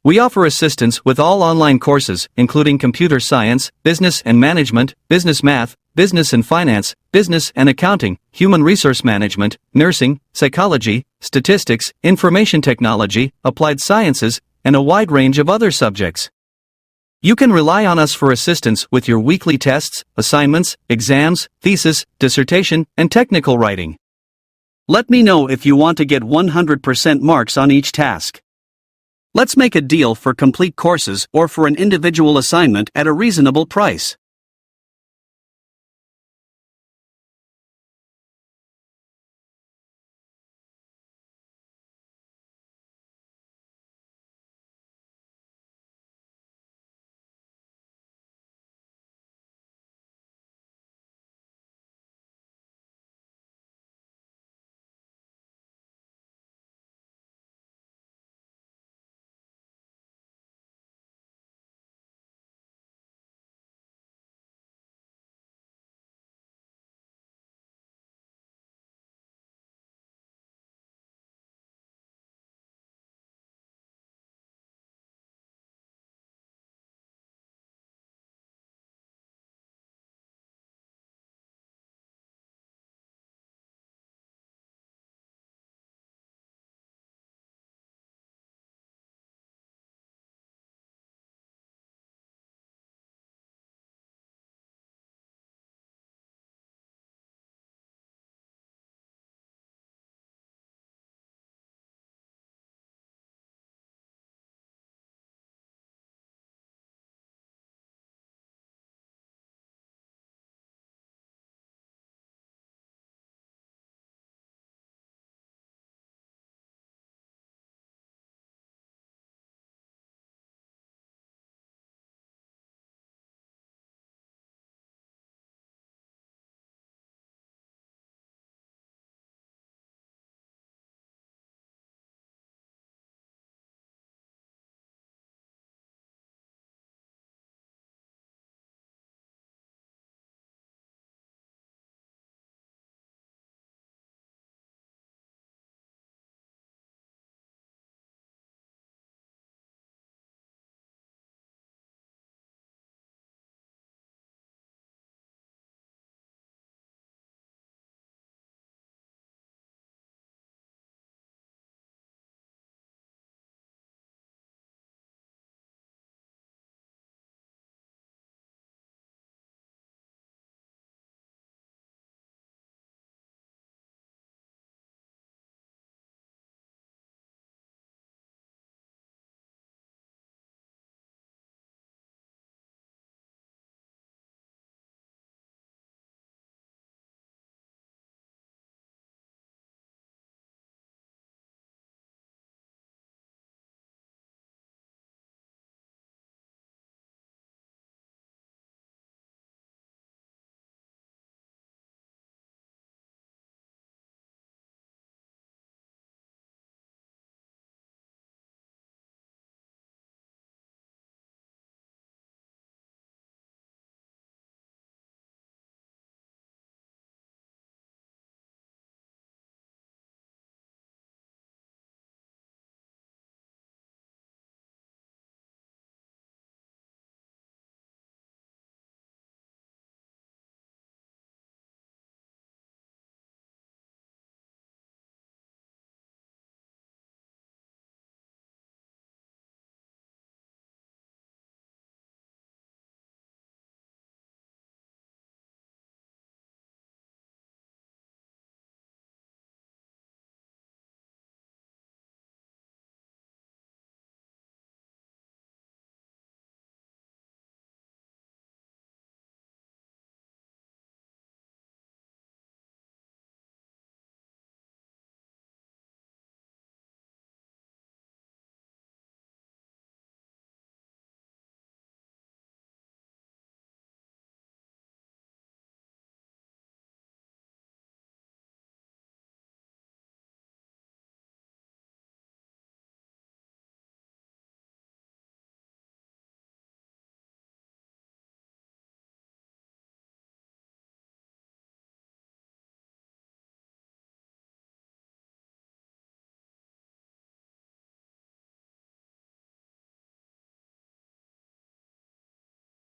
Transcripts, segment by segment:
We offer assistance with all online courses, including computer science, business and management, business math, business and finance, business and accounting, human resource management, nursing, psychology, statistics, information technology, applied sciences, and a wide range of other subjects. You can rely on us for assistance with your weekly tests, assignments, exams, thesis, dissertation, and technical writing. Let me know if you want to get 100% marks on each task. Let's make a deal for complete courses or for an individual assignment at a reasonable price.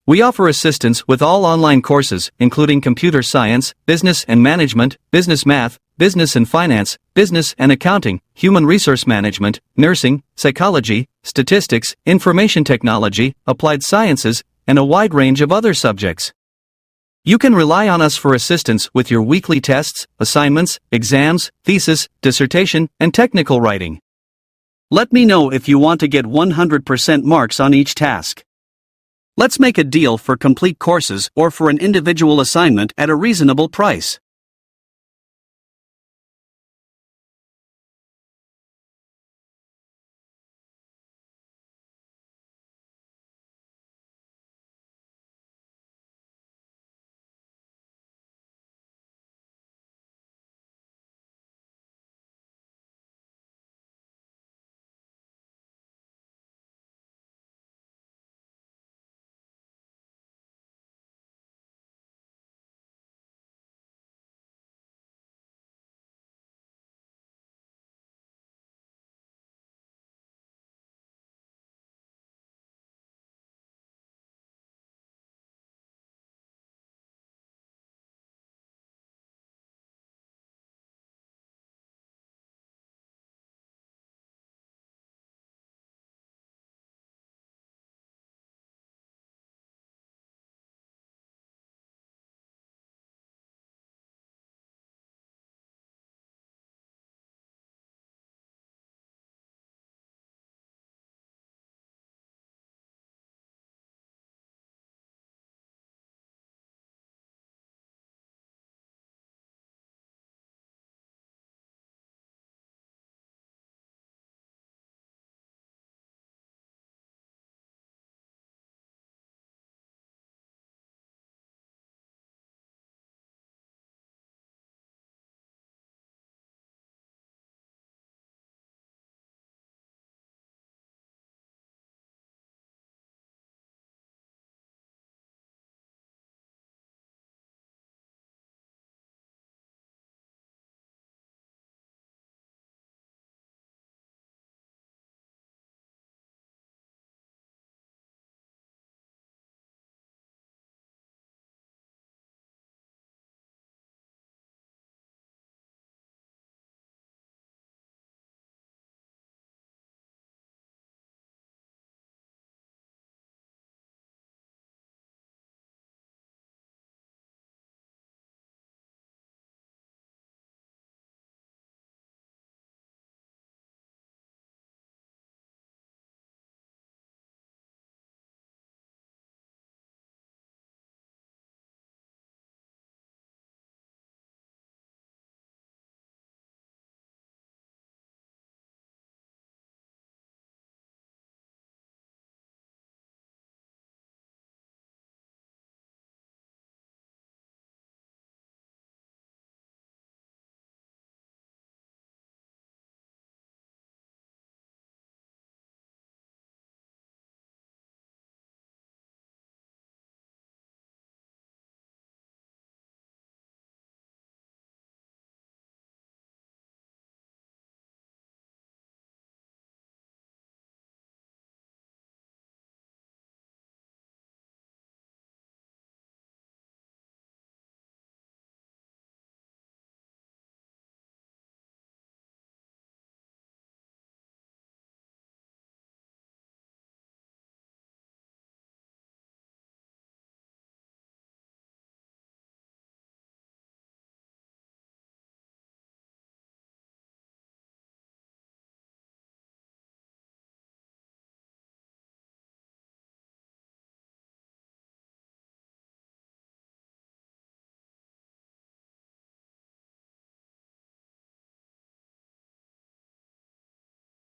We offer assistance with all online courses, including computer science, business and management, business math, business and finance, business and accounting, human resource management, nursing, psychology, statistics, information technology, applied sciences, and a wide range of other subjects. You can rely on us for assistance with your weekly tests, assignments, exams, thesis, dissertation, and technical writing. Let me know if you want to get 100% marks on each task. Let's make a deal for complete courses or for an individual assignment at a reasonable price.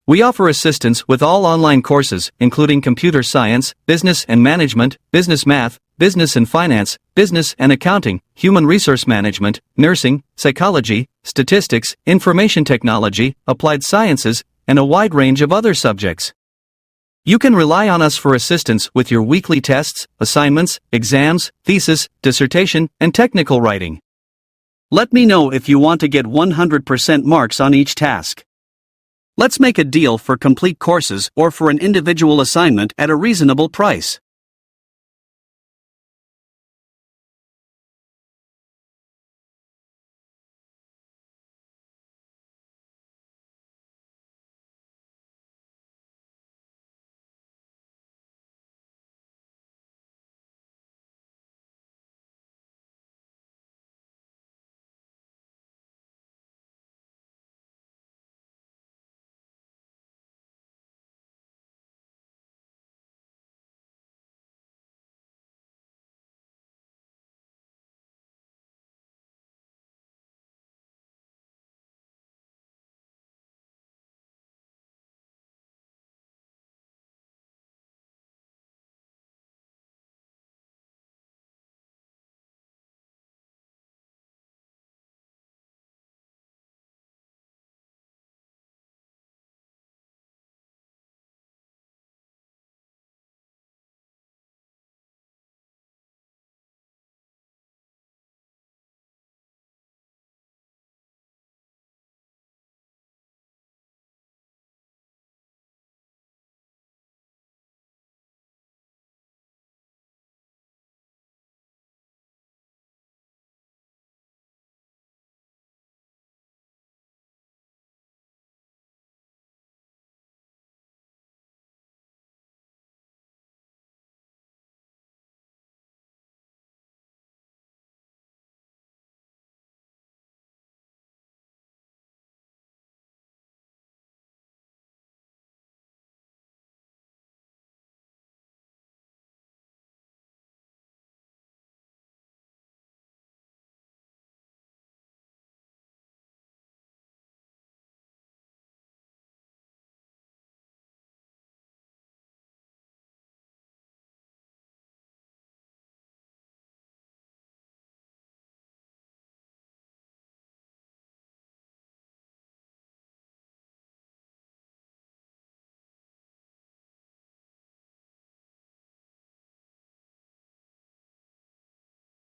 We offer assistance with all online courses, including computer science, business and management, business math, business and finance, business and accounting, human resource management, nursing, psychology, statistics, information technology, applied sciences, and a wide range of other subjects. You can rely on us for assistance with your weekly tests, assignments, exams, thesis, dissertation, and technical writing. Let me know if you want to get 100% marks on each task. Let's make a deal for complete courses or for an individual assignment at a reasonable price.